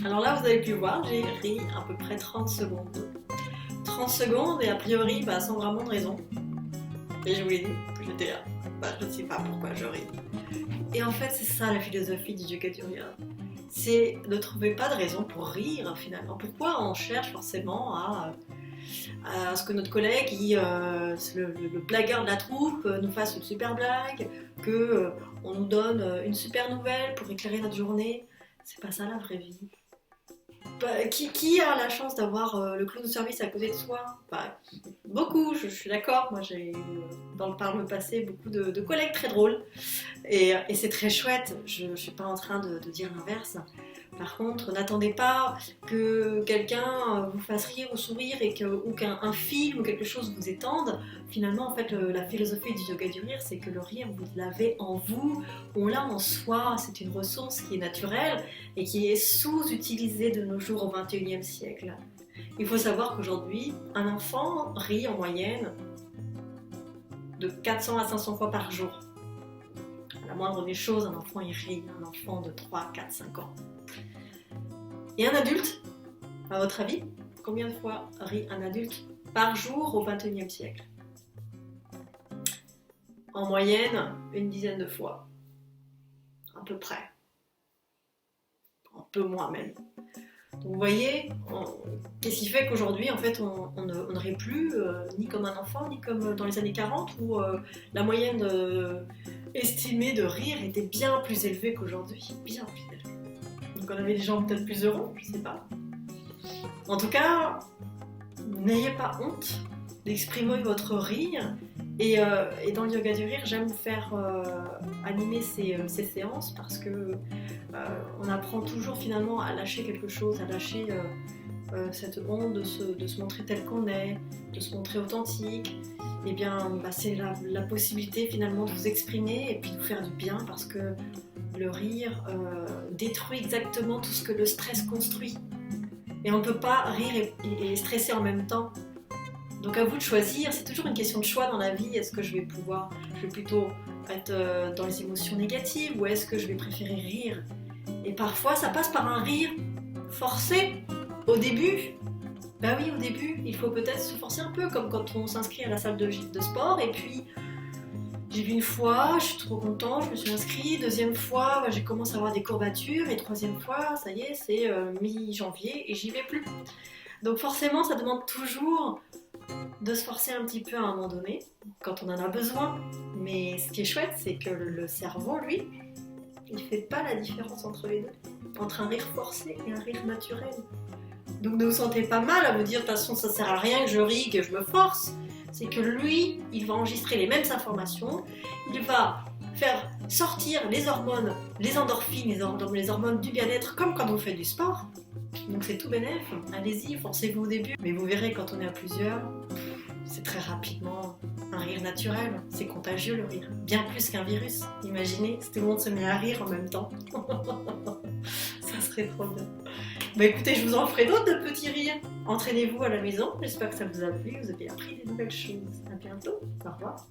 Alors là, vous avez pu voir, j'ai ri à peu près 30 secondes. 30 secondes et a priori, sans vraiment de raison. Et je vous l'ai dit, j'étais là. Je ne sais pas pourquoi je ris. Et en fait, c'est ça la philosophie du yoga du rire. C'est ne trouver pas de raison pour rire finalement. Pourquoi on cherche forcément à ce que notre collègue, le blagueur de la troupe, nous fasse une super blague, qu'on nous donne une super nouvelle pour éclairer notre journée. C'est pas ça la vraie vie. Qui a la chance d'avoir le clown de service à côté de soi? Beaucoup, je suis d'accord. Moi, j'ai par le passé beaucoup de collègues très drôles. Et c'est très chouette. Je ne suis pas en train de dire l'inverse. Par contre, n'attendez pas que quelqu'un vous fasse rire ou sourire ou qu'un film ou quelque chose vous étende. Finalement, en fait, la philosophie du yoga du rire, c'est que le rire, vous l'avez en vous, on l'a en soi. C'est une ressource qui est naturelle et qui est sous-utilisée de nos jours au XXIe siècle. Il faut savoir qu'aujourd'hui, un enfant rit en moyenne de 400 à 500 fois par jour. À la moindre des choses, un enfant il rit, un enfant de 3, 4, 5 ans. Et un adulte, à votre avis, combien de fois rit un adulte par jour au XXIe siècle? En moyenne, une dizaine de fois. À peu près. Un peu moins même. Donc vous voyez, qu'est-ce qui fait qu'aujourd'hui, en fait, on ne rit plus ni comme un enfant, ni comme dans les années 40, où la moyenne estimée de rire était bien plus élevée qu'aujourd'hui. Bien plus élevée. Donc on avait des gens peut-être plus heureux, je sais pas. En tout cas, n'ayez pas honte d'exprimer votre rire. Et dans le yoga du rire, j'aime faire animer ces séances parce que on apprend toujours finalement à lâcher quelque chose, à lâcher cette honte de se montrer tel qu'on est, de se montrer authentique. Et bien, c'est la possibilité finalement de vous exprimer et puis de vous faire du bien parce que le rire détruit exactement tout ce que le stress construit. Et on ne peut pas rire et stresser en même temps. Donc à vous de choisir, c'est toujours une question de choix dans la vie. Est-ce que je vais plutôt être dans les émotions négatives ou est-ce que je vais préférer rire? Et parfois ça passe par un rire forcé au début. Oui, au début, il faut peut-être se forcer un peu, comme quand on s'inscrit à la salle de sport et puis j'ai vu une fois, je suis trop content, je me suis inscrite. Deuxième fois, j'ai commencé à avoir des courbatures. Et troisième fois, ça y est, c'est mi-janvier et j'y vais plus. Donc forcément, ça demande toujours de se forcer un petit peu à un moment donné, quand on en a besoin. Mais ce qui est chouette, c'est que le cerveau, lui, il fait pas la différence entre les deux. Entre un rire forcé et un rire naturel. Donc ne vous sentez pas mal à vous dire, de toute façon, ça sert à rien que je rie, que je me force. C'est que lui, il va enregistrer les mêmes informations, il va faire sortir les hormones, les endorphines, les hormones du bien-être, comme quand on fait du sport. Donc c'est tout bénef, allez-y, forcez-vous au début. Mais vous verrez, quand on est à plusieurs, c'est très rapidement un rire naturel. C'est contagieux le rire, bien plus qu'un virus. Imaginez si tout le monde se met à rire en même temps. Ça serait trop bien. Écoutez, je vous en ferai d'autres de petits rires. Entraînez-vous à la maison, j'espère que ça vous a plu, vous avez appris des nouvelles choses. À bientôt, au revoir.